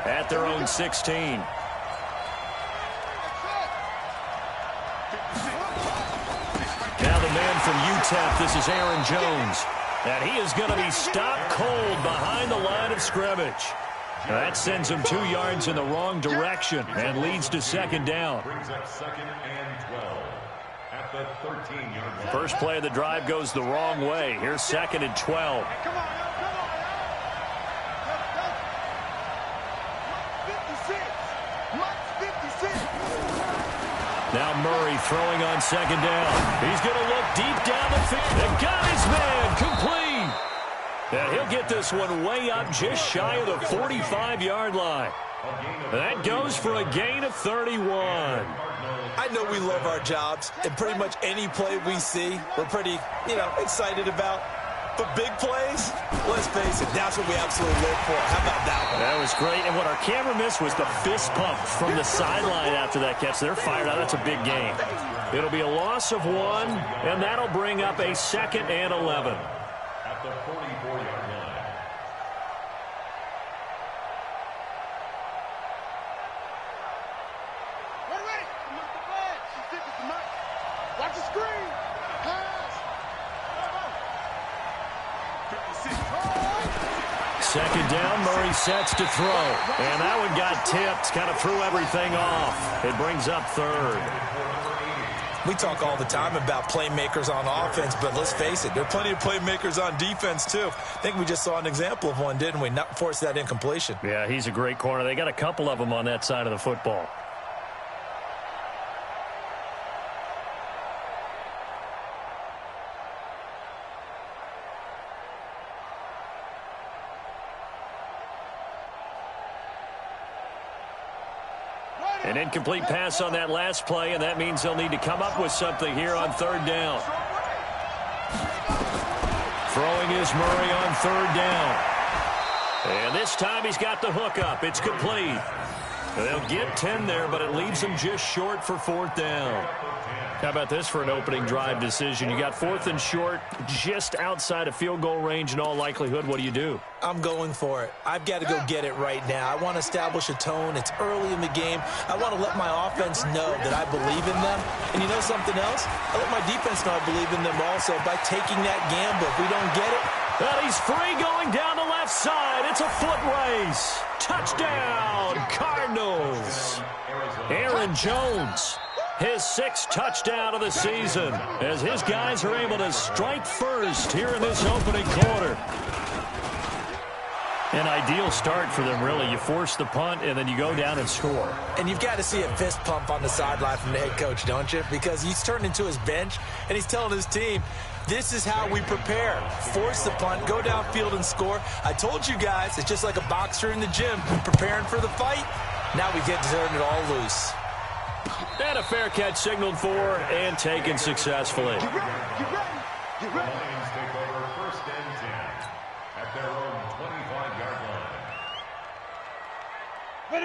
at their own 16. Now the man from UTEP, this is Aaron Jones. And he is going to be stopped cold behind the line of scrimmage. That sends him 2 yards in the wrong direction and leads to second down. Brings up 2nd and 12 at the 13-yard line. First play of the drive goes the wrong way. Here's 2nd and 12. Now Murray throwing on second down. He's going to look deep down the field. And got his man complete. And he'll get this one way up just shy of the 45-yard line. That goes for a gain of 31. I know we love our jobs, and pretty much any play we see, we're pretty, excited about. But big plays, let's face it, that's what we absolutely live for. How about that one? That was great. And what our camera missed was the fist pump from the sideline after that catch. They're fired out. That's a big game. It'll be a loss of 1, and that'll bring up a 2nd and 11. At the 44-yard line. Watch the screen. Second down, Murray sets to throw. And that one got tipped, kind of threw everything off. It brings up 3rd. We talk all the time about playmakers on offense, but let's face it, there are plenty of playmakers on defense, too. I think we just saw an example of one, didn't we? Not force that incompletion. Yeah, he's a great corner. They got a couple of them on that side of the football. An incomplete pass on that last play, and that means they'll need to come up with something here on 3rd down. Throwing is Murray on 3rd down. And this time he's got the hook up. It's complete. They'll get 10 there, but it leaves them just short for 4th down. How about this for an opening drive decision? You got 4th and short, just outside of field goal range in all likelihood. What do you do? I'm going for it. I've got to go get it right now. I want to establish a tone. It's early in the game. I want to let my offense know that I believe in them. And you know something else? I let my defense know I believe in them also by taking that gamble. If we don't get it, well, he's free going down the left side. It's a foot race. Touchdown, Cardinals. Aaron Jones, his 6th touchdown of the season, as his guys are able to strike first here in this opening quarter. An ideal start for them, really. You force the punt, and then you go down and score. And you've got to see a fist pump on the sideline from the head coach, don't you? Because he's turned into his bench, and he's telling his team, this is how we prepare. Force the punt, go downfield and score. I told you guys, it's just like a boxer in the gym preparing for the fight. Now we get to turn it all loose. And a fair catch signaled for and taken successfully. Lions take over 1st and 10 at their own 25-yard line.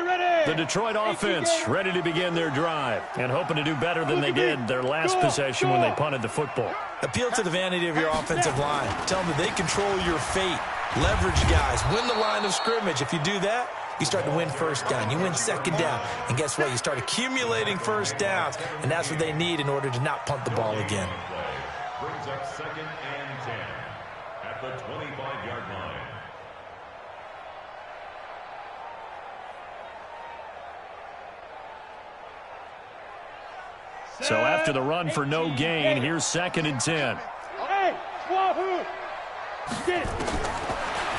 Ready. The Detroit offense ready to begin their drive and hoping to do better than they did their last possession when they punted the football. Appeal to the vanity of your offensive line. Tell them that they control your fate. Leverage guys. Win the line of scrimmage. If you do that, you start to win 1st down. You win 2nd down. And guess what? You start accumulating 1st downs. And that's what they need in order to not punt the ball again. Brings up 2nd and 10 at the 25-yard line. So after the run for no gain, here's 2nd and 10.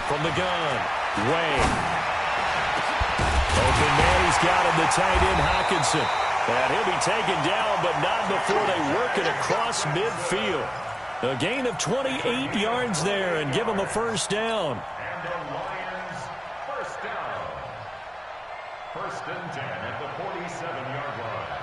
From the gun, Wade. Open man, he's got him, the tight end, Hockenson. And he'll be taken down, but not before they work it across midfield. A gain of 28 yards there and give him a 1st down. And the Lions 1st down. 1st and 10 at the 47-yard line.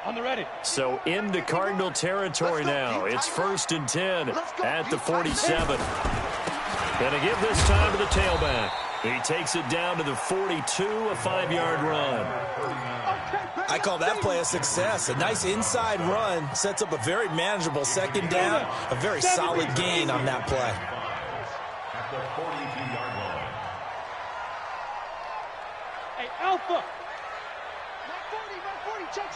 On the ready. So into Cardinal territory now. It's 1st and 10 at the 47. Gonna give this time to the tailback. He takes it down to the 42, a 5-yard run. I call that play a success. A nice inside run sets up a very manageable second down, a very solid gain on that play. At the 42-yard line. Hey, Alpha. My 40, check.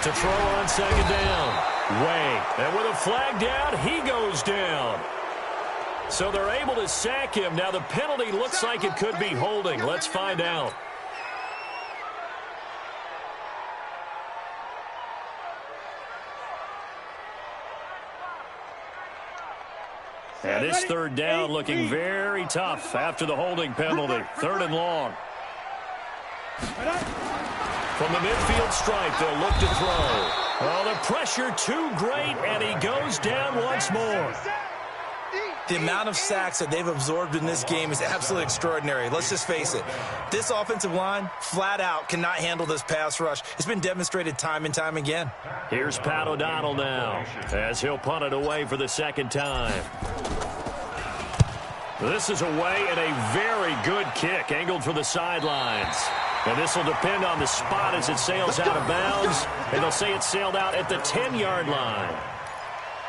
To throw on second down. Way. And with a flag down, he goes down. So they're able to sack him. Now the penalty looks like it could be holding. Let's find out. And this third down looking very tough after the holding penalty. Third and long. From the midfield stripe, they'll look to throw. Oh, the pressure too great, and he goes down once more. The amount of sacks that they've absorbed in this game is absolutely extraordinary. Let's just face it. This offensive line, flat out, cannot handle this pass rush. It's been demonstrated time and time again. Here's Pat O'Donnell now, as he'll punt it away for the second time. This is away and a very good kick, angled for the sidelines. And this will depend on the spot as it sails out of bounds. And they'll say it sailed out at the 10-yard line.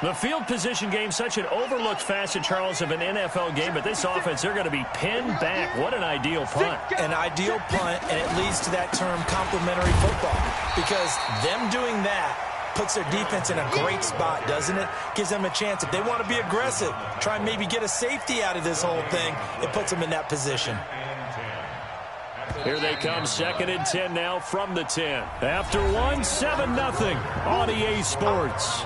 The field position game, such an overlooked facet, Charles, of an NFL game, but this offense, they're going to be pinned back. What an ideal punt. An ideal punt, and it leads to that term complementary football. Because them doing that puts their defense in a great spot, doesn't it? Gives them a chance. If they want to be aggressive, try and maybe get a safety out of this whole thing, it puts them in that position. Here they come, 2nd and 10 now from the 10. After one, 7-0 on EA Sports.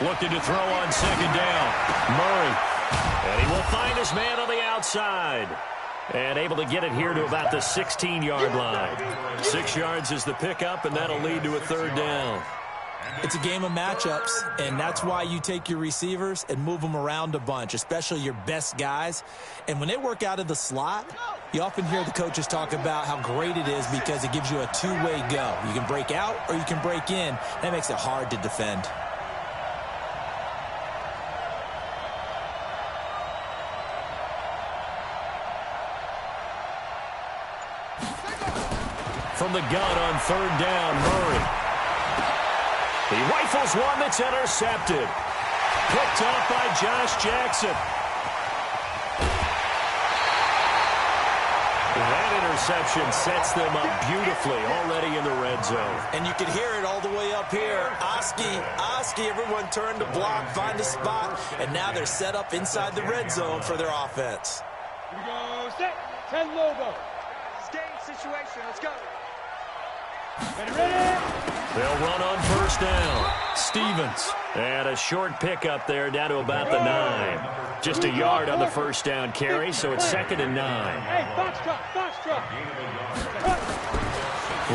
Looking to throw on second down. Murray. And he will find his man on the outside. And able to get it here to about the 16-yard line. 6 yards is the pickup, and that'll lead to a third down. It's a game of matchups, and that's why you take your receivers and move them around a bunch, especially your best guys. And when they work out of the slot, you often hear the coaches talk about how great it is because it gives you a two-way go. You can break out or you can break in. That makes it hard to defend. From the gun on third down, Murray. He rifles one that's intercepted. Picked off by Josh Jackson. That interception sets them up beautifully already in the red zone. And you can hear it all the way up here. Oski, everyone turned to block, find a spot, and now they're set up inside the red zone for their offense. Here we go, set, 10 logo. Game situation, let's go. Ready? They'll run on first down. Stevens. And a short pickup there down to about the 9. Just a yard on the first down carry, so it's 2nd and 9. Hey, foxtrot.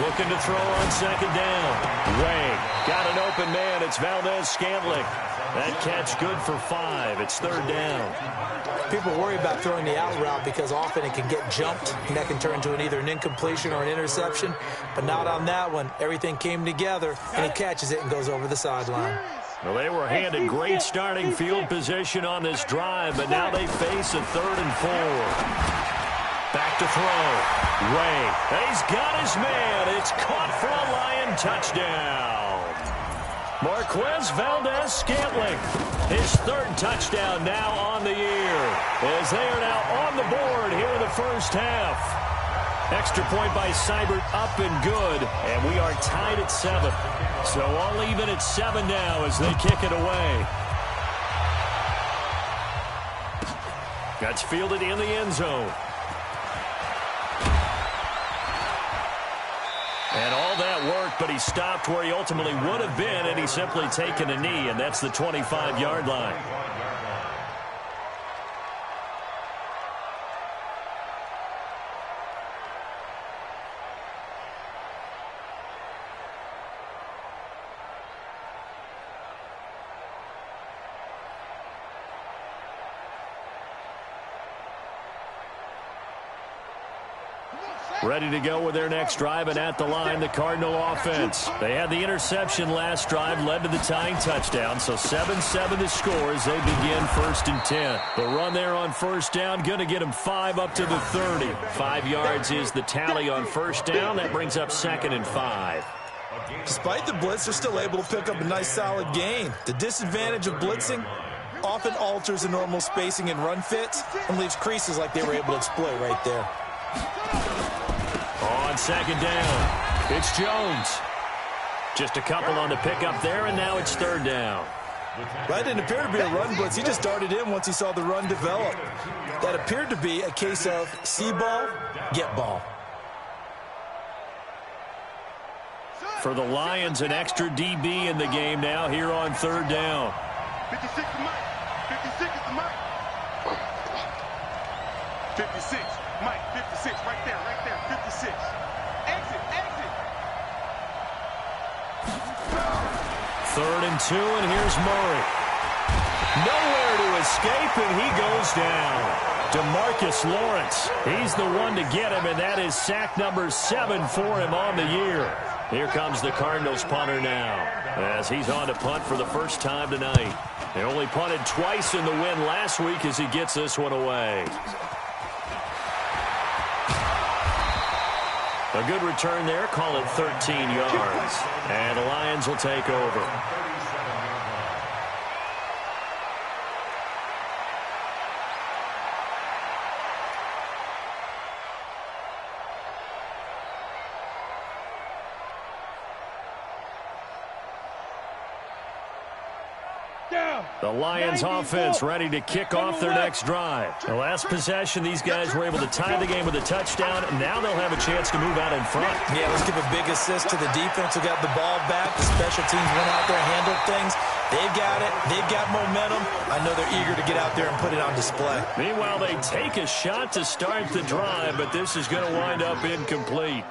Looking to throw on second down. Way. Got an open man. It's Valdez-Scantling. That catch good for 5. It's third down. People worry about throwing the out route because often it can get jumped, and that can turn into either an incompletion or an interception. But not on that one. Everything came together, and he catches it and goes over the sideline. Well, they were handed great starting field position on this drive, but now they face a 3rd and 4. Back to throw. Way. He's got his man. It's caught for a Lion touchdown. Marquez Valdez-Scantling, his 3rd touchdown now on the year, as they are now on the board here in the first half. Extra point by Seibert up and good, and we are tied at 7. So all even at 7 now as they kick it away. That's fielded in the end zone. And all that work but he stopped where he ultimately would have been, and he's simply taken a knee, and that's the 25-yard line. Ready to go with their next drive, and at the line, the Cardinal offense. They had the interception last drive, led to the tying touchdown, so 7-7 the score as they begin 1st and 10. The run there on first down, going to get them 5 up to the 30. 5 yards is the tally on first down. That brings up 2nd and 5. Despite the blitz, they're still able to pick up a nice, solid gain. The disadvantage of blitzing often alters the normal spacing and run fits and leaves creases like they were able to exploit right there. On 2nd down, it's Jones. Just a couple on the pickup there, and now it's 3rd down. That didn't appear to be a run blitz. He just darted in once he saw the run develop. That appeared to be a case of see ball, get ball. For the Lions, an extra DB in the game now here on 3rd down. 56 to Mike. 56 is the Mike. 56. Mike, 56, right there, 56. Exit. 3rd and 2, and here's Murray. Nowhere to escape, and he goes down. DeMarcus Lawrence, he's the one to get him, and that is sack number 7 for him on the year. Here comes the Cardinals punter now, as he's on to punt for the first time tonight. They only punted twice in the win last week as he gets this one away. A good return there, call it 13 yards. And the Lions will take over. The Lions offense ready to kick off their next drive. The last possession, these guys were able to tie the game with a touchdown. Now they'll have a chance to move out in front. Yeah, let's give a big assist to the defense who got the ball back. The special teams went out there and handled things. They've got it. They've got momentum. I know they're eager to get out there and put it on display. Meanwhile, they take a shot to start the drive, but this is going to wind up incomplete.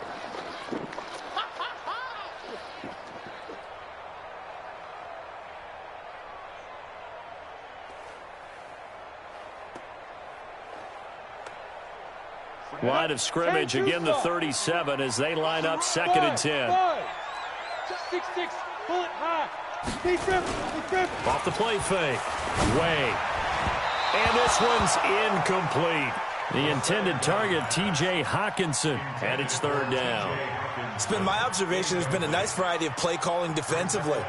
Line of scrimmage, again the 37 as they line up 2nd and 10. 6-6, pull it high. Be driven. Off the play fake. Way. And this one's incomplete. The intended target, T.J. Hawkinson, and it's 3rd down. It's been my observation there's been a nice variety of play calling defensively.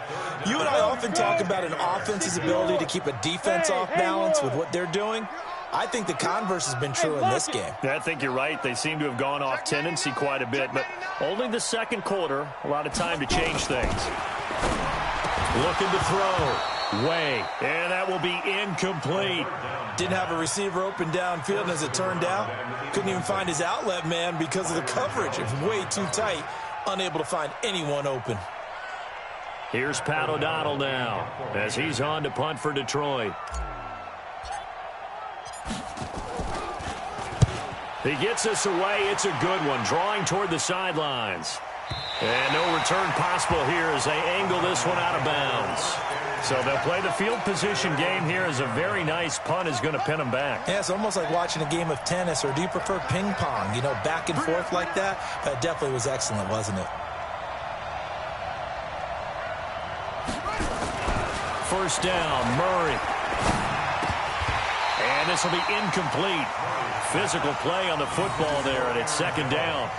You and I often talk about an offense's ability to keep a defense off balance with what they're doing. I think the converse has been true in this game. I think you're right. They seem to have gone off tendency quite a bit, but only the 2nd quarter, a lot of time to change things. Looking to throw. Way. And that will be incomplete. Didn't have a receiver open downfield, and as it turned out, couldn't even find his outlet man because of the coverage. It was way too tight, unable to find anyone open. Here's Pat O'Donnell now as he's on to punt for Detroit. He gets this away. It's a good one, drawing toward the sidelines. And no return possible here as they angle this one out of bounds. So they'll play the field position game here as a very nice punt is going to pin them back. Yeah, it's almost like watching a game of tennis, or do you prefer ping pong? You know, back and forth like that? That definitely was excellent, wasn't it? First down, Murray. And this will be incomplete. Physical play on the football there, and it's 2nd down.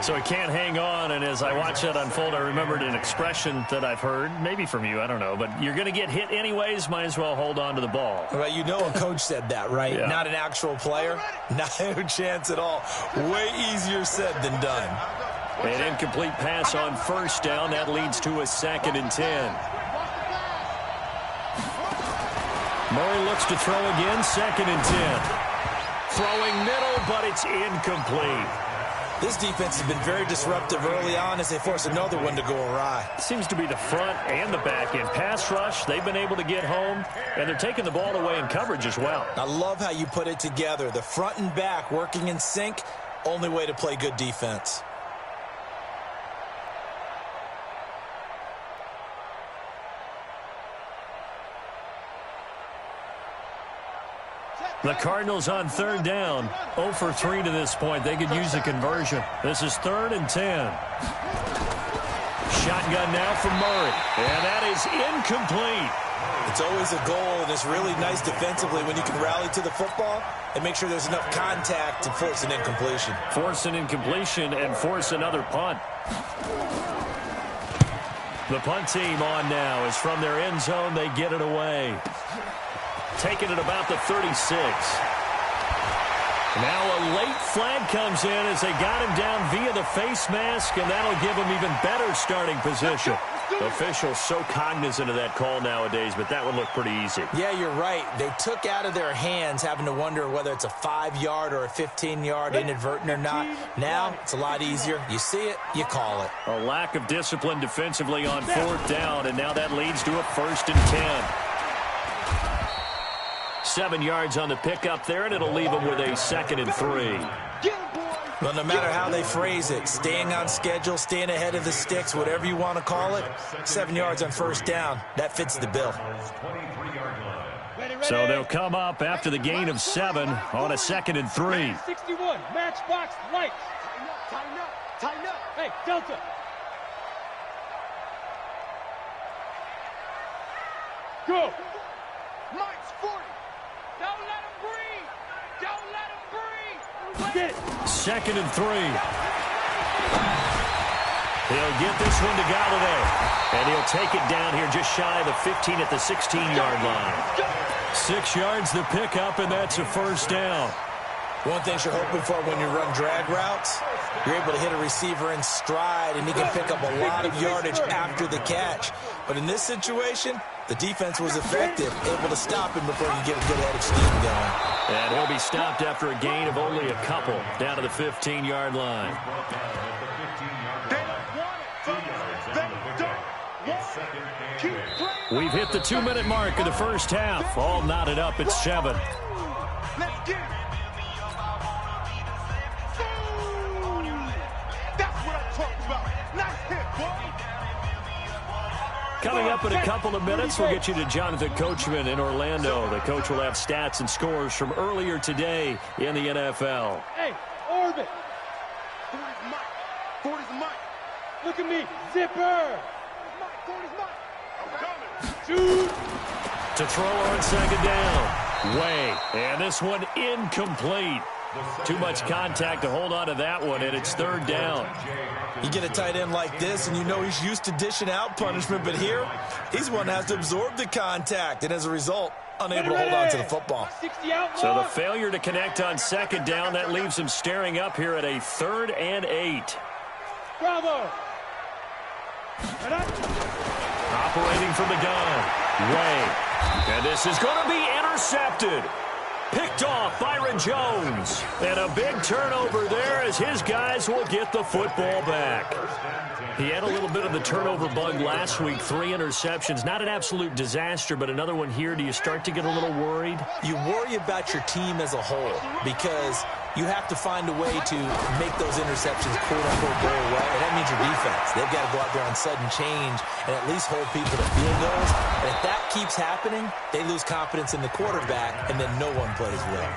So he can't hang on, and as I watch that unfold, I remembered an expression that I've heard, maybe from you, I don't know, but you're going to get hit anyways, might as well hold on to the ball. Well, you know a coach said that, right? Yeah. Not an actual player. No chance at all. Way easier said than done. An incomplete pass on first down. That leads to a 2nd and 10. Murray looks to throw again, 2nd and 10. Throwing middle, but it's incomplete. This defense has been very disruptive early on as they force another one to go awry. Seems to be the front and the back end. Pass rush, they've been able to get home, and they're taking the ball away in coverage as well. I love how you put it together. The front and back working in sync, only way to play good defense. The Cardinals on third down, 0 for 3 to this point. They could use a conversion. This is 3rd and 10. Shotgun now from Murray, and that is incomplete. It's always a goal, and it's really nice defensively when you can rally to the football and make sure there's enough contact to force an incompletion. Force an incompletion and force another punt. The punt team on now is from their end zone. They get it away. Taking it about the 36. Now a late flag comes in as they got him down via the face mask, and that'll give him even better starting position. Officials so cognizant of that call nowadays, but that would look pretty easy. Yeah, you're right. They took out of their hands having to wonder whether it's a 5-yard or a 15-yard inadvertent or not. Now it's a lot easier. You see it, you call it. A lack of discipline defensively on 4th down, and now that leads to a 1st and 10. 7 yards on the pickup there, and it'll leave them with a 2nd and 3. Well, no matter how they phrase it, staying on schedule, staying ahead of the sticks, whatever you want to call it, 7 yards on 1st down, that fits the bill. So they'll come up after the gain of 7 on a 2nd and 3. 61, matchbox lights. Tighten up, tighten up. Hey, Delta. Go. Mike's 40. Don't let him breathe. Don't let him breathe. Get it. 2nd and 3. He'll get this one to Galladay. And he'll take it down here just shy of the 15 at the 16-yard line. 6 yards the pickup, and that's a 1st down. One thing you're hoping for when you run drag routes, you're able to hit a receiver in stride, and he can pick up a lot of yardage after the catch. But in this situation, the defense was effective, able to stop him before you get a good head of steam going. And he'll be stopped after a gain of only a couple down to the 15-yard line. We've hit the 2-minute mark of the first half. All knotted up at 7. Let's get it. That's what I'm talking about. Nice hit, boy. Coming up in a couple of minutes, we'll get you to Jonathan Coachman in Orlando. The coach will have stats and scores from earlier today in the NFL. Hey, orbit. 40's Mike. 40's Mike. Look at me. Zipper. Mike, 40's Mike. I'm coming. Shoot. To throw on 2nd down. Way. And this one incomplete. Too much contact to hold on to that one, and it's 3rd down. You get a tight end like this, and you know he's used to dishing out punishment, but here, he's one that has to absorb the contact, and as a result, unable to hold on to the football. 60 out. So the failure to connect on 2nd down, that leaves him staring up here at a 3rd and 8. Bravo. Operating from the gun. Way. And this is going to be intercepted. Picked off Byron Jones. And a big turnover there as his guys will get the football back. He had a little bit of the turnover bug last week. 3 interceptions. Not an absolute disaster, but another one here. Do you start to get a little worried? You worry about your team as a whole because you have to find a way to make those interceptions quote-unquote go away, and that means your defense. They've got to go out there on sudden change and at least hold people to field goals. And if that keeps happening, they lose confidence in the quarterback, and then no one plays well.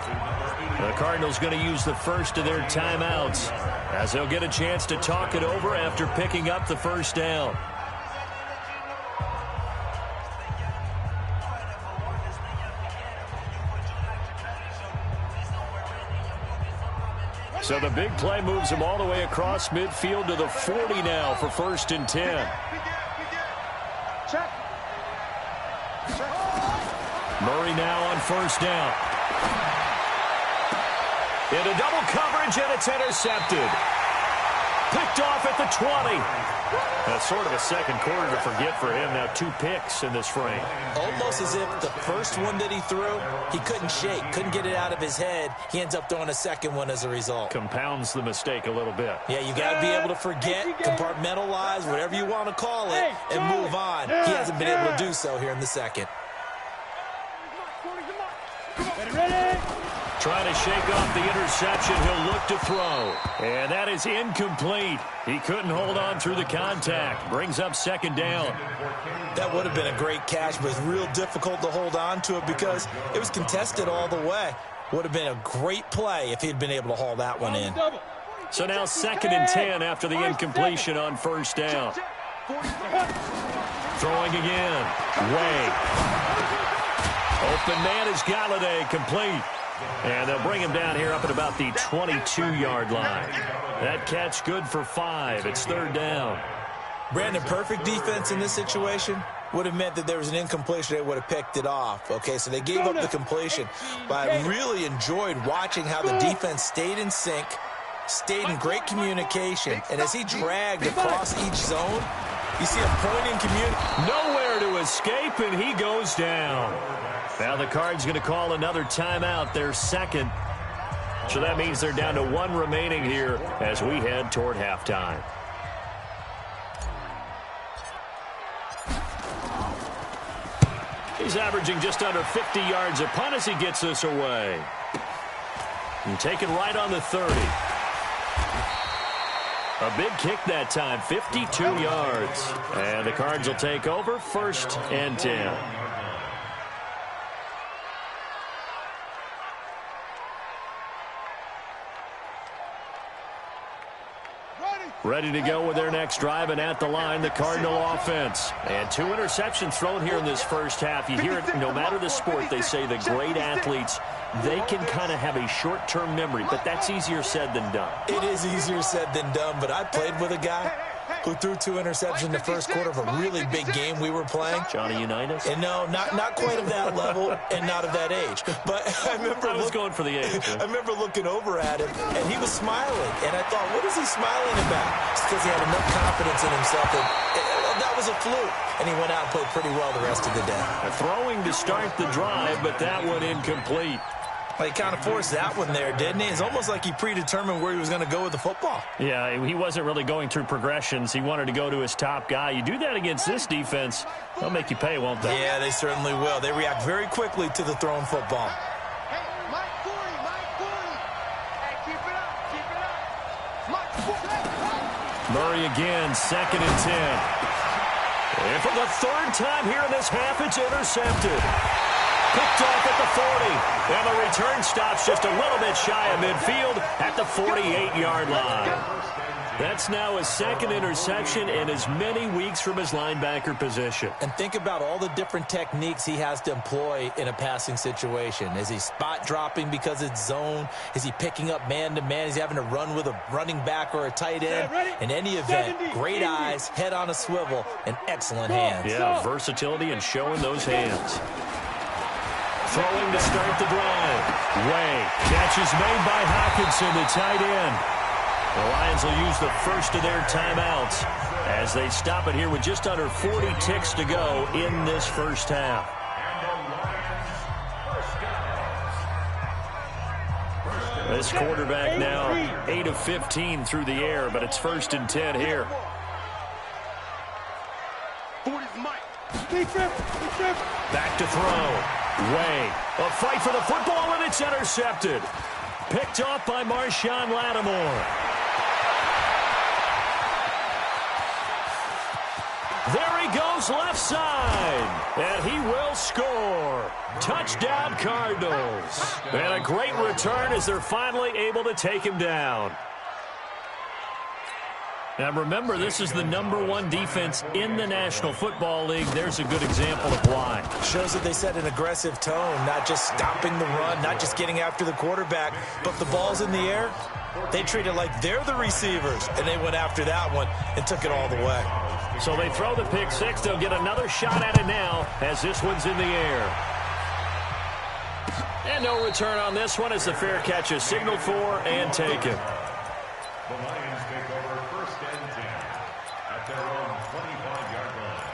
The Cardinals going to use the first of their timeouts as they'll get a chance to talk it over after picking up the 1st down. So the big play moves him all the way across midfield to the 40 now for 1st and 10. Check. Murray now on 1st down. Into double coverage, and it's intercepted. Picked off at the 20. That's sort of a second quarter to forget for him. Now 2 picks in this frame. Almost as if the first one that he threw, he couldn't shake, couldn't get it out of his head. He ends up throwing a second one as a result. Compounds the mistake a little bit. Yeah, you got to be able to forget, compartmentalize, whatever you want to call it, and move on. He hasn't been able to do so here in the second. Ready? Trying to shake off the interception. He'll look to throw. And that is incomplete. He couldn't hold on through the contact. Brings up second down. That would have been a great catch, but it's real difficult to hold on to it because it was contested all the way. Would have been a great play if he'd been able to haul that one in. So now 2nd and 10 after the incompletion on first down. Throwing again. Way. Open man is Galladay, complete. And they'll bring him down here up at about the 22-yard line. That catch good for 5. It's 3rd down. Brandon, perfect defense in this situation would have meant that there was an incompletion. They would have picked it off. Okay, so they gave up the completion. But I really enjoyed watching how the defense stayed in sync, stayed in great communication. And as he dragged across each zone, you see him pointing communication. Nowhere to escape, and he goes down. Now the Cards going to call another timeout, their second. So that means they're down to 1 remaining here as we head toward halftime. He's averaging just under 50 yards a punt as he gets this away. And taken right on the 30. A big kick that time, 52 yards. And the Cards will take over, 1st and 10. Ready to go with their next drive, and at the line, the Cardinal offense. And 2 interceptions thrown here in this first half. You hear it, no matter the sport, they say the great athletes, they can kind of have a short-term memory, but that's easier said than done. It is easier said than done, but I played with a guy who threw 2 interceptions in the first quarter of a really big game we were playing. Johnny Unitas? And no, not quite of that level and not of that age. But I was going for the age. I remember looking over at him, and he was smiling. And I thought, what is he smiling about? It's because he had enough confidence in himself that was a fluke. And he went out and played pretty well the rest of the day. Throwing to start the drive, but that one incomplete. Well, he kind of forced that one there, didn't he? It's almost like he predetermined where he was going to go with the football. Yeah, he wasn't really going through progressions. He wanted to go to his top guy. You do that against this defense, they'll make you pay, won't they? Yeah, they certainly will. They react very quickly to the thrown football. Hey, Mike 40, Mike 40. Hey, keep it up, keep it up. Mike 40. Murray again, 2nd and 10. And for the 3rd time here in this half, it's intercepted. Picked off at the 40. And the return stops just a little bit shy of midfield at the 48-yard line. That's now his 2nd interception in as many weeks from his linebacker position. And think about all the different techniques he has to employ in a passing situation. Is he spot dropping because it's zone? Is he picking up man-to-man? Is he having to run with a running back or a tight end? In any event, great eyes, head on a swivel, and excellent hands. Yeah, versatility and showing those hands. Throwing to start the drive. Way. Catch is made by Hawkinson, the tight end. The Lions will use the first of their timeouts as they stop it here with just under 40 ticks to go in this first half. This quarterback now 8 of 15 through the air, but it's 1st and 10 here. 40's Mike. Back to throw. Way. A fight for the football, and it's intercepted. Picked off by Marshawn Lattimore. There he goes left side, and he will score. Touchdown, Cardinals. And a great return as they're finally able to take him down. Now remember, this is the #1 defense in the National Football League. There's a good example of why. Shows that they set an aggressive tone, not just stopping the run, not just getting after the quarterback, but the ball's in the air. They treat it like they're the receivers, and they went after that one and took it all the way. So they throw the pick six. They'll get another shot at it now as this one's in the air. And no return on this one as the fair catch is signaled for and taken. The Lions take over 1st and 10 at their own 25-yard line.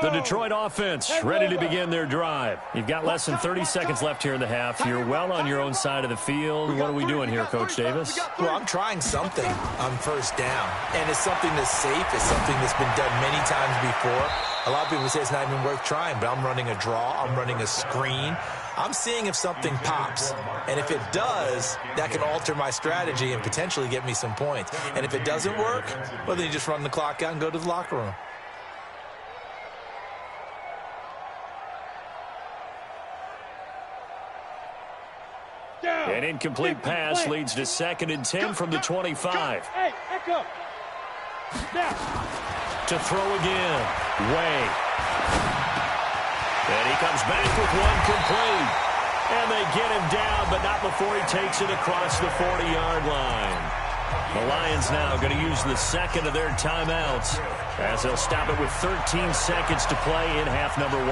The Detroit offense ready to begin their drive. You've got less than 30 seconds left here in the half. You're well on your own side of the field. What are we doing here, Coach Davis? Well, I'm trying something on 1st down, and it's something that's safe. It's something that's been done many times before. A lot of people say it's not even worth trying, but I'm running a draw. I'm running a screen. I'm seeing if something pops, and if it does, that can alter my strategy and potentially get me some points. And if it doesn't work, well, then you just run the clock out and go to the locker room. An incomplete pass leads to 2nd and 10 from the 25. Hey, echo. Now. To throw again. Way. And he comes back with one complete. And they get him down, but not before he takes it across the 40-yard line. The Lions now going to use the 2nd of their timeouts as they'll stop it with 13 seconds to play in half number 1.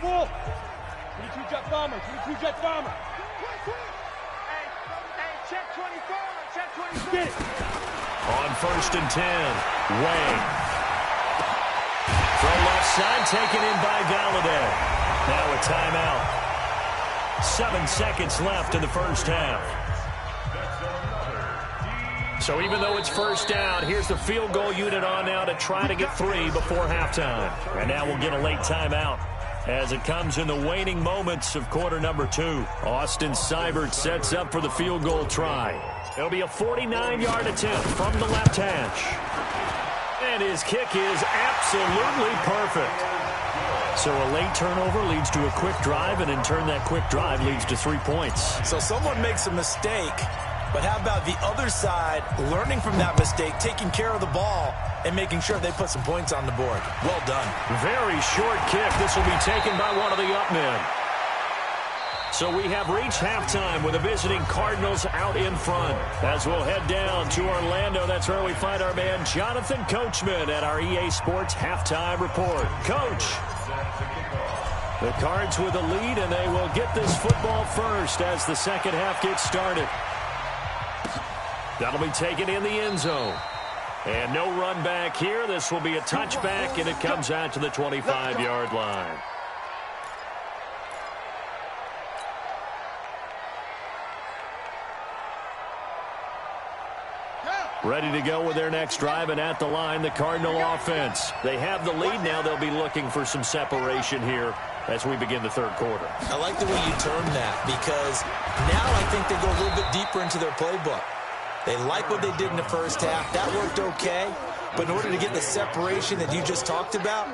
Wolf. 22 jet bomber. 22 jet bomber. Hey, check 24. Check 24. Get it. On 1st and 10. Way. From left side, taken in by Galladay. Now a timeout. 7 seconds left in the first half. So even though it's 1st down, here's the field goal unit on now to try to get 3 before halftime. And now we'll get a late timeout as it comes in the waning moments of quarter number 2. Austin Seibert sets up for the field goal try. It'll be a 49-yard attempt from the left hash. And his kick is absolutely perfect. So a late turnover leads to a quick drive, and in turn that quick drive leads to 3 points. So someone makes a mistake, but how about the other side learning from that mistake, taking care of the ball, and making sure they put some points on the board? Well done. Very short kick. This will be taken by one of the up men. So we have reached halftime with the visiting Cardinals out in front. As we'll head down to Orlando, that's where we find our man Jonathan Coachman at our EA Sports Halftime Report. Coach, the Cards with a lead, and they will get this football first as the second half gets started. That'll be taken in the end zone. And no run back here. This will be a touchback, and it comes out to the 25-yard line. Ready to go with their next drive, and at the line, the Cardinal offense. They have the lead now. They'll be looking for some separation here as we begin the third quarter. I like the way you term that, because now I think they go a little bit deeper into their playbook. They like what they did in the first half. That worked okay. But in order to get the separation that you just talked about,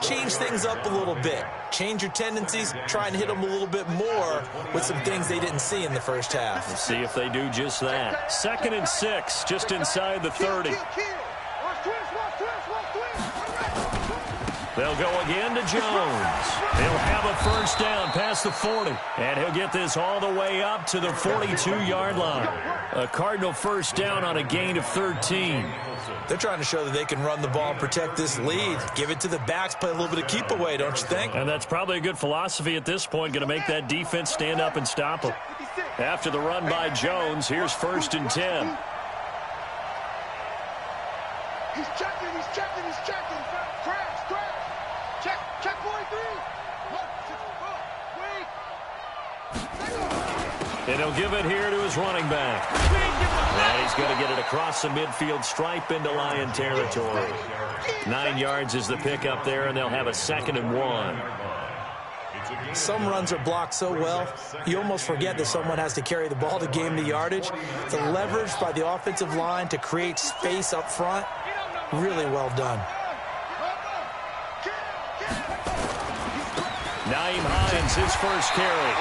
change things up a little bit. Change your tendencies. Try and hit them a little bit more with some things they didn't see in the first half. Let's see if they do just that. 2nd and 6, just inside the 30. They'll go again to Jones. He'll have a first down past the 40. And he'll get this all the way up to the 42-yard line. A Cardinal first down on a gain of 13. They're trying to show that they can run the ball and protect this lead. Give it to the backs, play a little bit of keep away, don't you think? And that's probably a good philosophy at this point, going to make that defense stand up and stop them. After the run by Jones, here's 1st and 10. He's checking. Crash. Check 43. And he'll give it here to his running back. And he's going to get it across the midfield stripe into Lion territory. 9 yards is the pickup there, and they'll have a 2nd and 1. Some runs are blocked so well, you almost forget that someone has to carry the ball to gain the yardage. The leverage by the offensive line to create space up front, really well done. Naeem Hines, his first carry.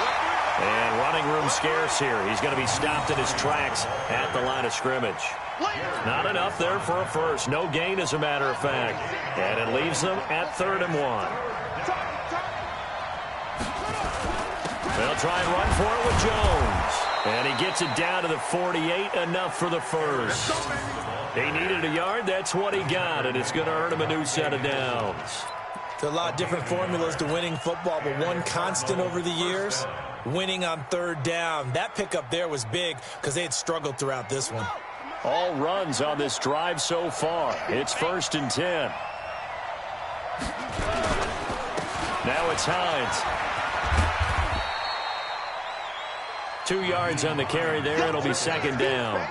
And running room scarce here. He's going to be stopped in his tracks at the line of scrimmage. Not enough there for a first. No gain, as a matter of fact. And it leaves them at 3rd and 1. They'll try and run for it with Jones. And he gets it down to the 48, enough for the first. He needed a yard, that's what he got, and it's going to earn him a new set of downs. There are a lot of different formulas to winning football, but one constant over the years, winning on third down. That pickup there was big because they had struggled throughout this one. All runs on this drive so far. It's 1st and 10. Now it's Hines. 2 yards on the carry there. It'll be 2nd down.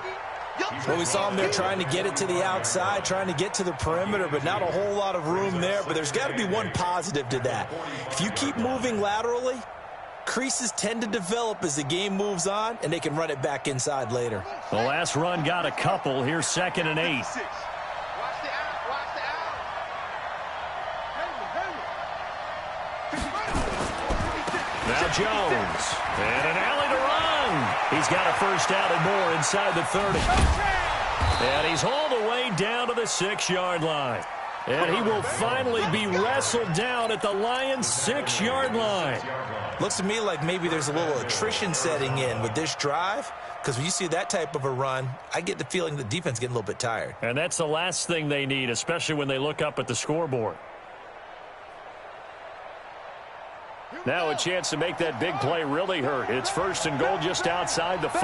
Well, we saw him there trying to get it to the outside, trying to get to the perimeter, but not a whole lot of room there. But there's got to be one positive to that. If you keep moving laterally, creases tend to develop as the game moves on, and they can run it back inside later. The last run got a couple. Here's 2nd and 8. Watch the out. Watch the out. Now Jones. And an alley to run. He's got a first down and more inside the 30. And he's all the way down to the 6-yard line. And he will finally be wrestled down at the Lions' 6-yard line. Looks to me like maybe there's a little attrition setting in with this drive, because when you see that type of a run, I get the feeling the defense is getting a little bit tired. And that's the last thing they need, especially when they look up at the scoreboard. Now a chance to make that big play really hurt. It's 1st and goal just outside the 5.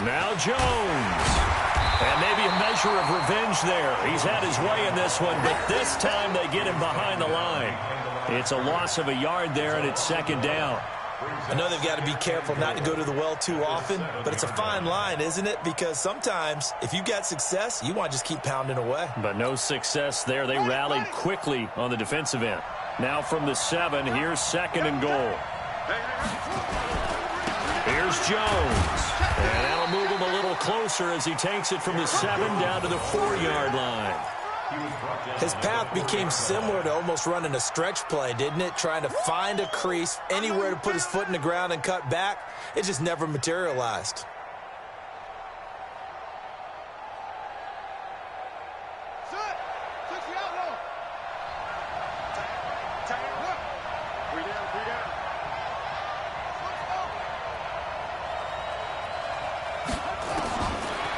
Now Jones. And maybe a measure of revenge there. He's had his way in this one, but this time they get him behind the line. It's a loss of a yard there, and it's 2nd down. I know they've got to be careful not to go to the well too often, but it's a fine line, isn't it? Because sometimes if you've got success, you want to just keep pounding away. But no success there. They rallied quickly on the defensive end. Now from the 7, here's 2nd and goal. Here's Jones. And that'll move him a little closer as he takes it from the 7 down to the 4-yard line. His path became similar to almost running a stretch play, didn't it? Trying to find a crease, anywhere to put his foot in the ground and cut back. It just never materialized.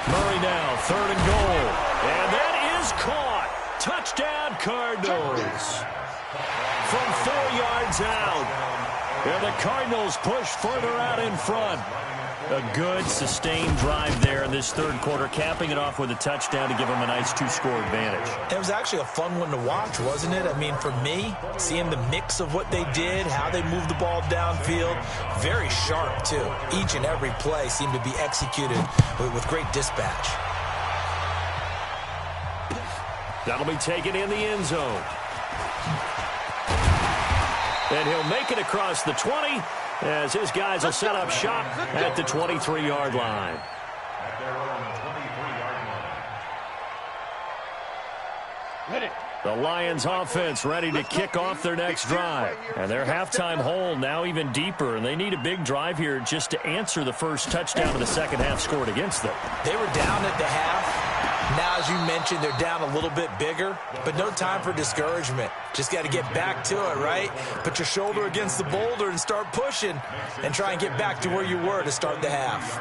Murray now, 3rd and goal. And that is caught. Touchdown, Cardinals. From 4 yards out. And the Cardinals push further out in front. A good, sustained drive there in this 3rd quarter, capping it off with a touchdown to give them a nice 2-score advantage. It was actually a fun one to watch, wasn't it? I mean, for me, seeing the mix of what they did, how they moved the ball downfield, very sharp, too. Each and every play seemed to be executed with great dispatch. That'll be taken in the end zone. And he'll make it across the 20 as his guys will set up shop at the 23-yard line. The Lions offense ready to kick off their next drive. And their halftime hole now even deeper, and they need a big drive here just to answer the first touchdown of the second half scored against them. They were down at the half. Now, as you mentioned, they're down a little bit bigger, but no time for discouragement. Just got to get back to it, right? Put your shoulder against the boulder and start pushing and try and get back to where you were to start the half.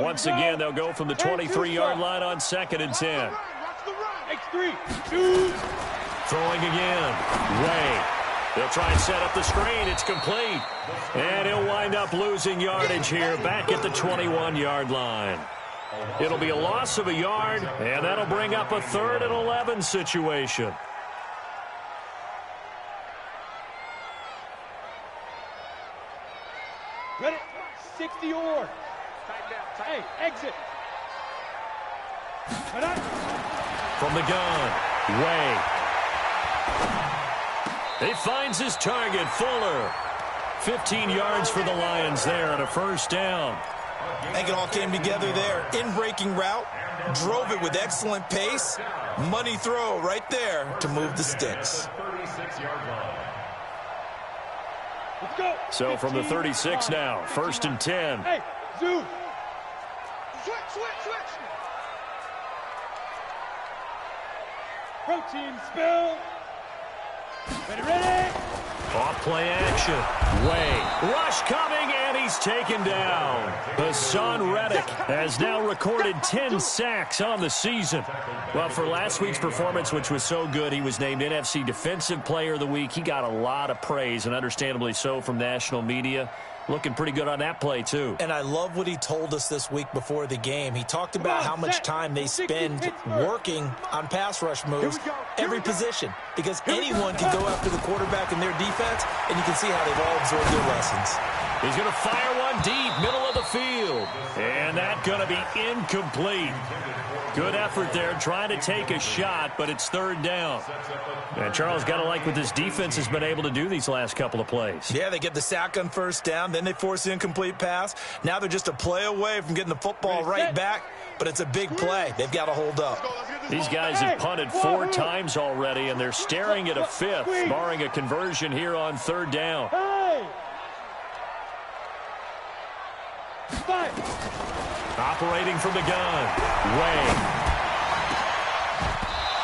Once again, they'll go from the 23-yard line on 2nd and 10. X3, 2. Throwing again. Way. They'll try and set up the screen. It's complete. And he'll wind up losing yardage here back at the 21-yard line. It'll be a loss of a yard, and that'll bring up a 3rd and 11 situation. Ready? 60 or. Hey, exit. From the gun. Way. He finds his target, Fuller. 15 yards for the Lions there on a first down. I think it all came together there. In-breaking route, drove it with excellent pace. Money throw right there to move the sticks. Let's go. So from the 36 now, 1st and 10. Hey, Zoo. Switch. Protein spill. Ready. Off-play action. Way. Rush coming, and he's taken down. Hassan Reddick has now recorded 10 sacks on the season. Well, for last week's performance, which was so good, he was named NFC Defensive Player of the Week. He got a lot of praise, and understandably so, from national media. Looking pretty good on that play, too. And I love what he told us this week before the game. He talked about how much time they spend working on pass rush moves, every position, because anyone can go after the quarterback in their defense, and you can see how they've all absorbed their lessons. He's going to fire one deep, middle of the field. And that's going to be incomplete. Good effort there, trying to take a shot, but it's third down. And Charles, got to like what this defense has been able to do these last couple of plays. Yeah, they get the sack on first down, then they force the incomplete pass. Now they're just a play away from getting the football right back, but it's a big play. They've got to hold up. These guys have punted 4 times already, and they're staring at a 5th, barring a conversion here on third down. Operating from the gun. Way.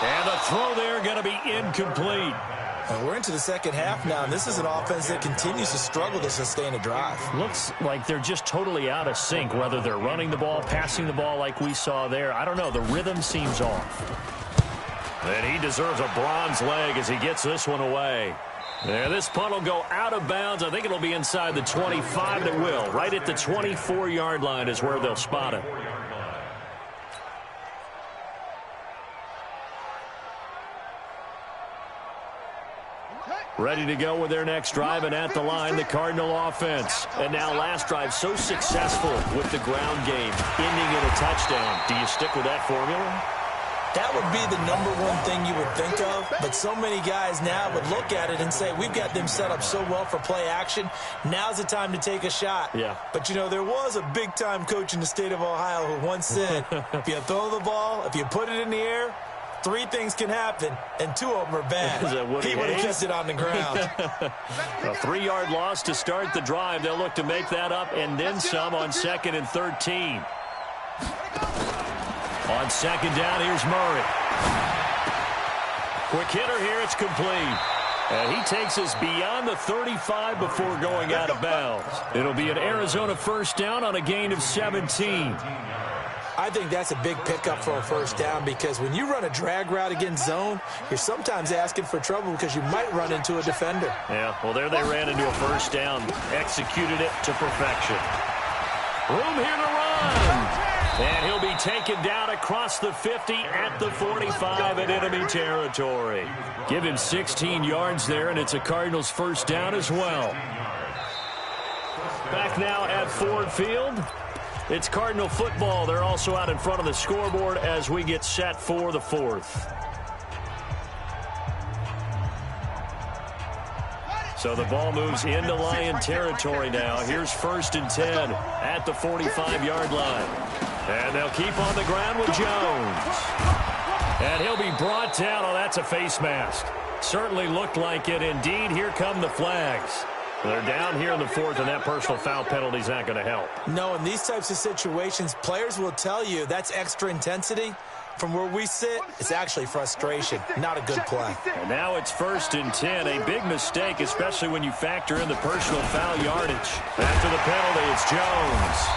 And the throw there going to be incomplete. And we're into the second half now, and this is an offense that continues to struggle to sustain a drive. Looks like they're just totally out of sync, whether they're running the ball, passing the ball like we saw there. I don't know. The rhythm seems off. And he deserves a bronze leg as he gets this one away. And this punt will go out of bounds. I think it'll be inside the 25, and it will. Right at the 24-yard line is where they'll spot it. Ready to go with their next drive, and at the line, the Cardinal offense. And now last drive so successful with the ground game, ending in a touchdown. Do you stick with that formula? That would be the number one thing you would think of, but so many guys now would look at it and say, we've got them set up so well for play action. Now's the time to take a shot. Yeah. But, you know, there was a big-time coach in the state of Ohio who once said, if you throw the ball, if you put it in the air, 3 things can happen, and 2 of them are bad. He would have kept it on the ground. A 3-yard loss to start the drive. They'll look to make that up and then some on 2nd and 13. On 2nd down, here's Murray. Quick hitter here, it's complete. And he takes us beyond the 35 before going out of bounds. It'll be an Arizona first down on a gain of 17. I think that's a big pickup for a first down, because when you run a drag route against zone, you're sometimes asking for trouble because you might run into a defender. Yeah, well, there they ran into a first down, executed it to perfection. Room here to run. And he'll be taken down across the 50 at the 45 in enemy territory. Give him 16 yards there, and it's a Cardinals first down as well. Back now at Ford Field. It's Cardinal football. They're also out in front of the scoreboard as we get set for the 4th. So the ball moves into Lion territory now. Here's 1st and 10 at the 45-yard line. And they'll keep on the ground with Jones. And he'll be brought down. Oh, that's a face mask. Certainly looked like it. Indeed, here come the flags. They're down here in the 4th, and that personal foul penalty is not going to help. No, in these types of situations, players will tell you that's extra intensity. From where we sit, it's actually frustration, not a good play. And now it's 1st and 10, a big mistake, especially when you factor in the personal foul yardage. After the penalty, it's Jones.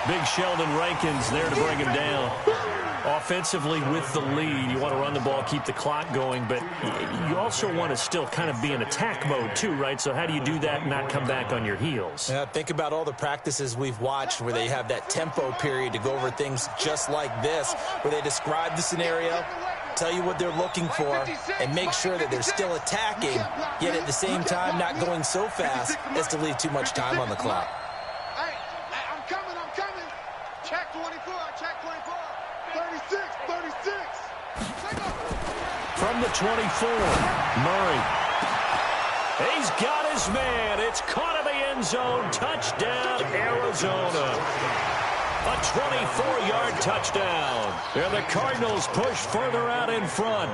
Big Sheldon Rankins there to bring him down. Offensively with the lead, you want to run the ball, keep the clock going, but you also want to still kind of be in attack mode too, right? So how do you do that and not come back on your heels? Yeah, think about all the practices we've watched where they have that tempo period to go over things just like this, where they describe the scenario, tell you what they're looking for, and make sure that they're still attacking, yet at the same time not going so fast as to leave too much time on the clock. Hey, I'm coming. Check 24, check 24. 36. From the 24, Murray. He's got his man. It's caught in the end zone. Touchdown, Arizona. A 24-yard touchdown. And the Cardinals push further out in front.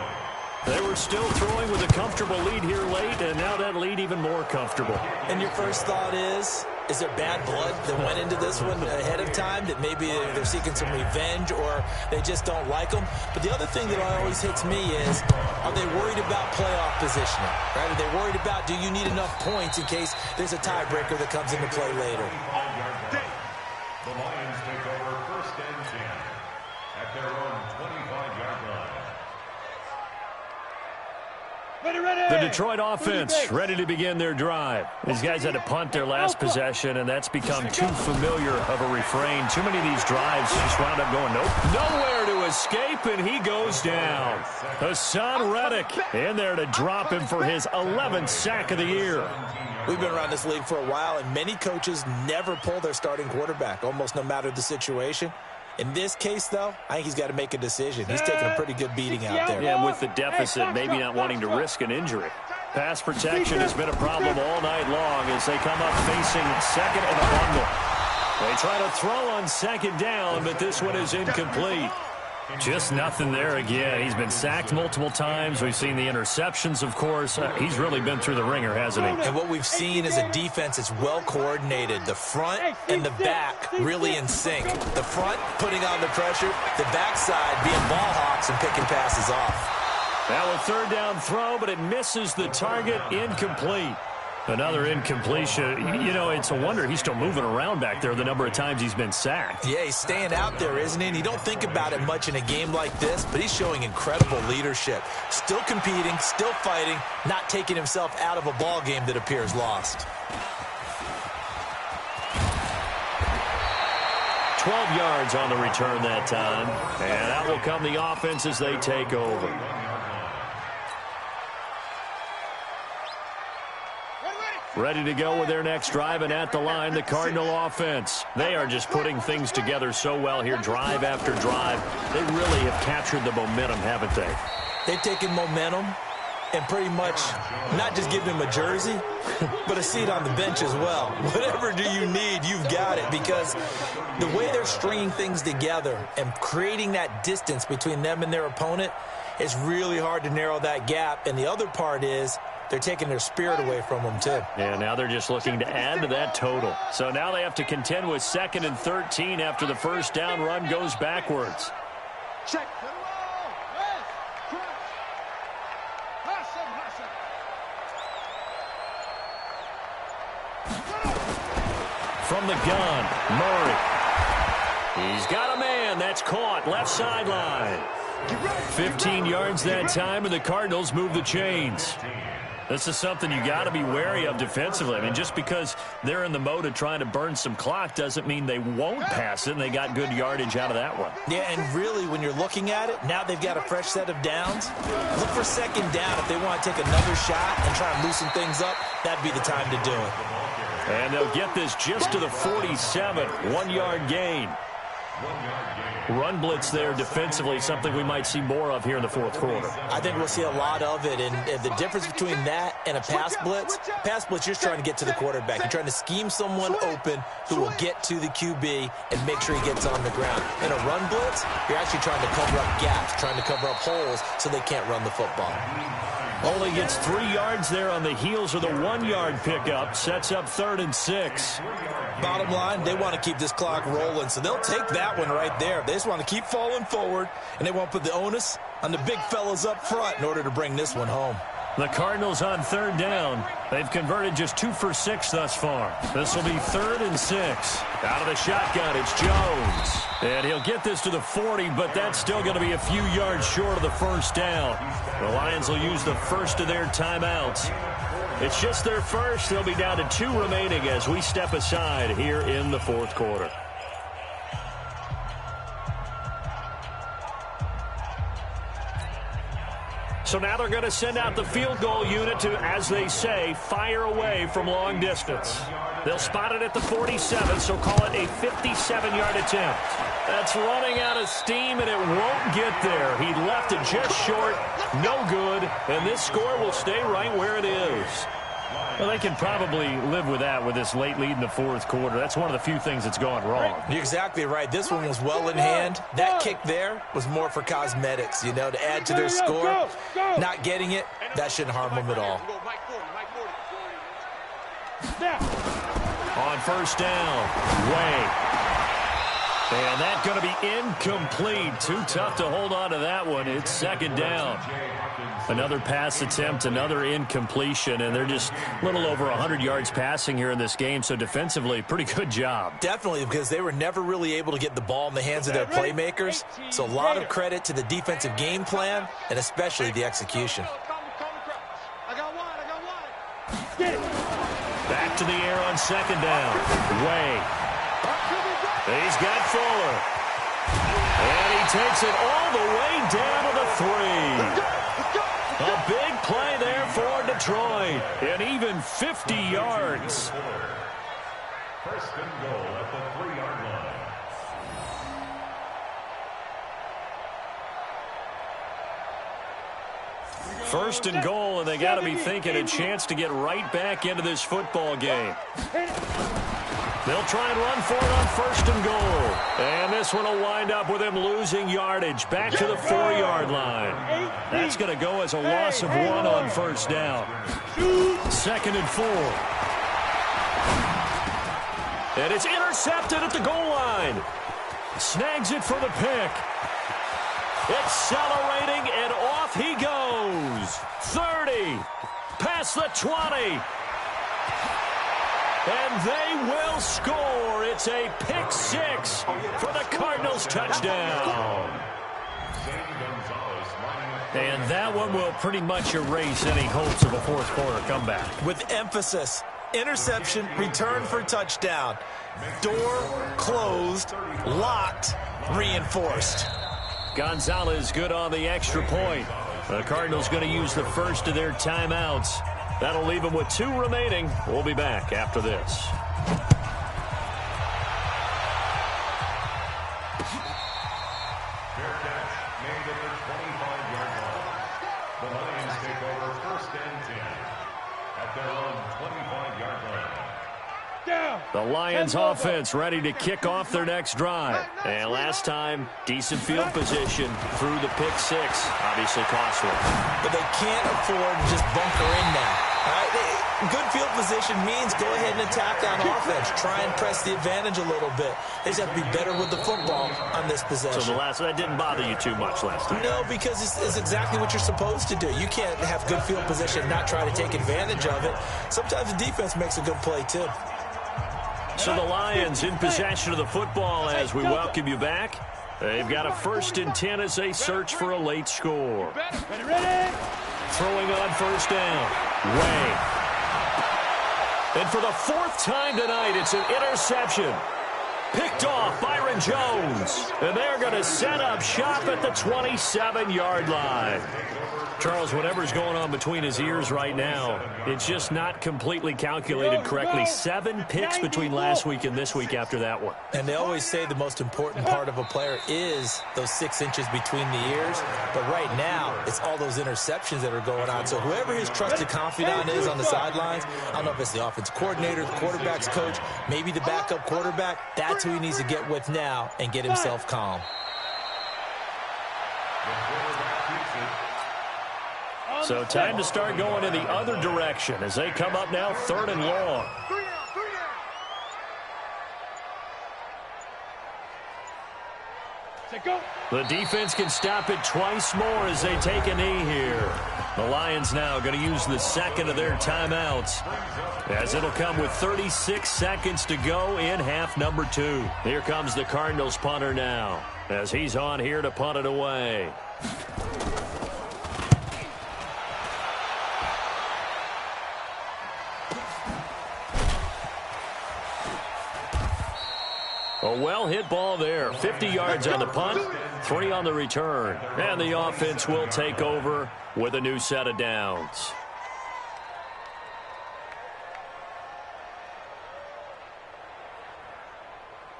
They were still throwing with a comfortable lead here late, and now that lead even more comfortable. And your first thought is there bad blood that went into this one ahead of time, that maybe they're seeking some revenge or they just don't like them? But the other thing that always hits me is, are they worried about playoff positioning? Right? Are they worried about, do you need enough points in case there's a tiebreaker that comes into play later? The Lions take over 1st and 10 at their own 25-yard line. The Detroit offense ready to begin their drive. These guys had to punt their last possession, and that's become too familiar of a refrain. Too many of these drives just wound up going nowhere to escape, and he goes down. Hassan Reddick in there to drop him for his 11th sack of the year. We've been around this league for a while, and many coaches never pull their starting quarterback, almost no matter the situation. In this case, though, I think he's got to make a decision. He's taking a pretty good beating out there. Yeah, with the deficit, maybe not wanting to risk an injury. Pass protection has been a problem all night long as they come up facing second and a bundle. They try to throw on second down, but this one is incomplete. Just nothing there again. He's been sacked multiple times. We've seen the interceptions, of course. He's really been through the ringer, hasn't he? And what we've seen is a defense that's well coordinated. The front and the back really in sync. The front putting on the pressure, the backside being ball hawks and picking passes off. Now a third down throw, but it misses the target. Incomplete. Another incompletion. You know, it's a wonder he's still moving around back there the number of times he's been sacked. Yeah, he's staying out there, isn't he? And you don't think about it much in a game like this, but he's showing incredible leadership. Still competing, still fighting, not taking himself out of a ball game that appears lost. 12 yards on the return that time. And out will come the offense as they take over. Ready to go with their next drive, and at the line, the Cardinal offense. They are just putting things together so well here, drive after drive. They really have captured the momentum, haven't they? They've taken momentum and pretty much not just given him a jersey, but a seat on the bench as well. Whatever do you need, you've got it, because the way they're stringing things together and creating that distance between them and their opponent, it's really hard to narrow that gap. And the other part is, they're taking their spirit away from them, too. Yeah, now they're just looking to add to that total. So now they have to contend with 2nd and 13 after the first down run goes backwards. Check. From the gun, Murray. He's got a man. That's caught. Left sideline. 15 yards that time, and the Cardinals move the chains. This is something you got to be wary of defensively. I mean, just because they're in the mode of trying to burn some clock doesn't mean they won't pass it, and they got good yardage out of that one. Yeah, and really, when you're looking at it, now they've got a fresh set of downs. Look for second down. If they want to take another shot and try and loosen things up, that'd be the time to do it. And they'll get this just to the 47, 1-yard gain. Run blitz there defensively, something we might see more of here in the fourth quarter. I think we'll see a lot of it, and the difference between that and a pass blitz, you're just trying to get to the quarterback. You're trying to scheme someone open who will get to the QB and make sure he gets on the ground. In a run blitz, you're actually trying to cover up gaps, trying to cover up holes so they can't run the football. Only gets 3 yards there on the heels of the 1-yard pickup. Sets up 3rd and 6. Bottom line, they want to keep this clock rolling, so they'll take that one right there. They just want to keep falling forward, and they want to put the onus on the big fellas up front in order to bring this one home. The Cardinals on 3rd down. They've converted just 2 for 6 thus far. This will be 3rd and 6. Out of the shotgun, it's Jones. And he'll get this to the 40, but that's still going to be a few yards short of the first down. The Lions will use the first of their timeouts. It's just their first. They'll be down to 2 remaining as we step aside here in the fourth quarter. So now they're going to send out the field goal unit to, as they say, fire away from long distance. They'll spot it at the 47, so call it a 57-yard attempt. That's running out of steam, and it won't get there. He left it just short, no good, and this score will stay right where it is. Well, they can probably live with that with this late lead in the fourth quarter. That's one of the few things that's gone wrong. You're exactly right. This one was well in hand. That kick there was more for cosmetics, you know, to add to their score. Not getting it, that shouldn't harm them at all. On first down, Way. And that's going to be incomplete. Too tough to hold on to that one. It's second down. Another pass attempt, another incompletion, and they're just a little over 100 yards passing here in this game, so defensively, pretty good job. Definitely, because they were never really able to get the ball in the hands of their playmakers, so a lot of credit to the defensive game plan, and especially the execution. Back to the air on second down. Way. He's got Fuller. And he takes it all the way down to the 3. A big play there for Detroit. And even 50 yards. First and goal at the 3-yard line. First and goal, and they got to be thinking a chance to get right back into this football game. They'll try and run for it on first and goal. And this one will wind up with him losing yardage back to the 4-yard line. That's going to go as a loss of 1 on first down. Second and 4. And it's intercepted at the goal line. Snags it for the pick. Accelerating, and off he goes. 30, past the 20. And they will score. It's a pick 6 for the Cardinals touchdown. And that one will pretty much erase any hopes of a fourth quarter comeback. With emphasis, interception, return for touchdown. Door closed, locked, reinforced. Gonzalez good on the extra point. The Cardinals going to use the first of their timeouts. That'll leave them with 2 remaining. We'll be back after this. Fair catch made at the 25-yard line. The Lions take over first and 10 at their own 25-yard line. The Lions offense ready to kick off their next drive. And last time, decent field position through the pick 6. Obviously costly. But they can't afford to just bunker in now. Good field position means go ahead and attack on offense. Try and press the advantage a little bit. They just have to be better with the football on this possession. So that didn't bother you too much last time? No, because it's exactly what you're supposed to do. You can't have good field position and not try to take advantage of it. Sometimes the defense makes a good play, too. So the Lions in possession of the football as we welcome you back. They've got a first and 10 as they search for a late score. Throwing on first down. Way. And for the 4th time tonight, it's an interception. Picked off Byron Jones. And they're going to set up shop at the 27-yard line. Charles, whatever's going on between his ears right now, it's just not completely calculated correctly. 7 picks between last week and this week after that one. And they always say the most important part of a player is those 6 inches between the ears. But right now, it's all those interceptions that are going on. So whoever his trusted confidant is on the sidelines, I don't know if it's the offensive coordinator, the quarterback's coach, maybe the backup quarterback, that's who he needs to get with now and get himself calm. So time to start going in the other direction as they come up now 3rd and long. The defense can stop it twice more as they take a knee here. The Lions now going to use the second of their timeouts as it'll come with 36 seconds to go in half number 2. Here comes the Cardinals punter now as he's on here to punt it away. A well-hit ball there. 50 yards on the punt, 3 on the return. And the offense will take over with a new set of downs.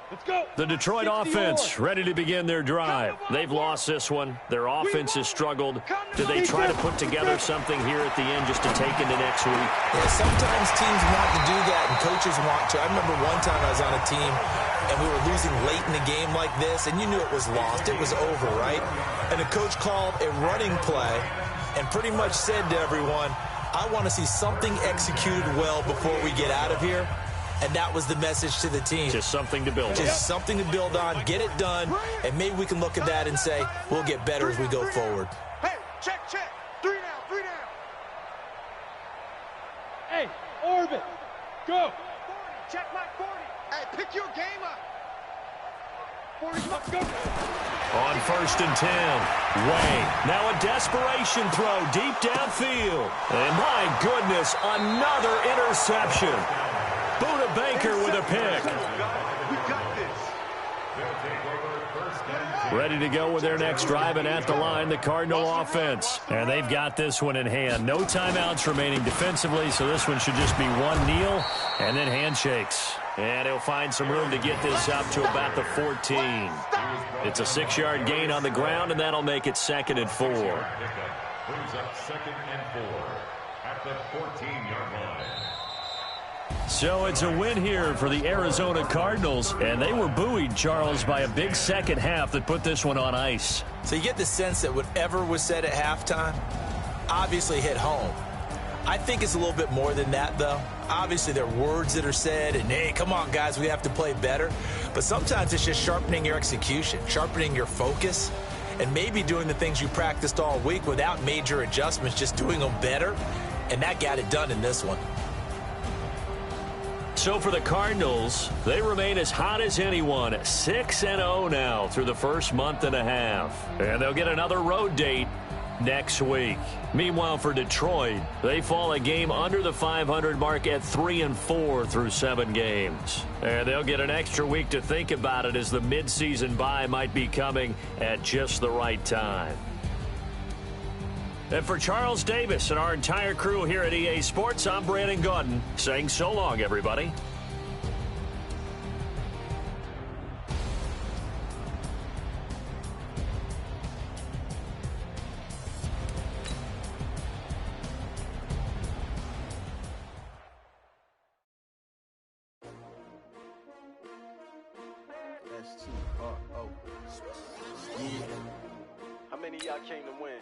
Let's go. The Detroit offense ready to begin their drive. They've lost this one. Their offense has struggled. Do they try to put together something here at the end just to take into next week? Yeah, sometimes teams want to do that and coaches want to. I remember one time I was on a team and we were losing late in a game like this, and you knew it was lost. It was over, right? And the coach called a running play and pretty much said to everyone, I want to see something executed well before we get out of here. And that was the message to the team. Just something to build on. Just something to build on, get it done, and maybe we can look at that and say, we'll get better as we go forward. Hey, check. 3 down. Hey, orbit. Go. 40. Check Mike 40. Hey, pick your game up. 40's Mike, go. On 1st and 10. Way. Now a desperation throw deep downfield. And my goodness, another interception. Buda Baker with a pick. We got this. Ready to go with their next drive, and at the line, the Cardinal offense. And they've got this one in hand. No timeouts remaining defensively, so this one should just be one kneel and then handshakes. And he'll find some room to get this up to about the 14. It's a 6-yard gain on the ground, and that'll make it 2nd and 4. Brings up 2nd and 4 at the 14-yard line. So it's a win here for the Arizona Cardinals, and they were buoyed, Charles, by a big second half that put this one on ice. So you get the sense that whatever was said at halftime obviously hit home. I think it's a little bit more than that, though. Obviously, there are words that are said, and, hey, come on, guys, we have to play better. But sometimes it's just sharpening your execution, sharpening your focus, and maybe doing the things you practiced all week without major adjustments, just doing them better. And that got it done in this one. So for the Cardinals, they remain as hot as anyone, 6-0 now through the first month and a half. And they'll get another road date next week. Meanwhile, for Detroit, they fall a game under the 500 mark at 3-4 through 7 games. And they'll get an extra week to think about it, as the midseason bye might be coming at just the right time. And for Charles Davis and our entire crew here at EA Sports, I'm Brandon Gaudin saying so long, everybody. S-T-R-O. Yeah. How many of y'all came to win?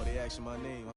Oh, they asking my name.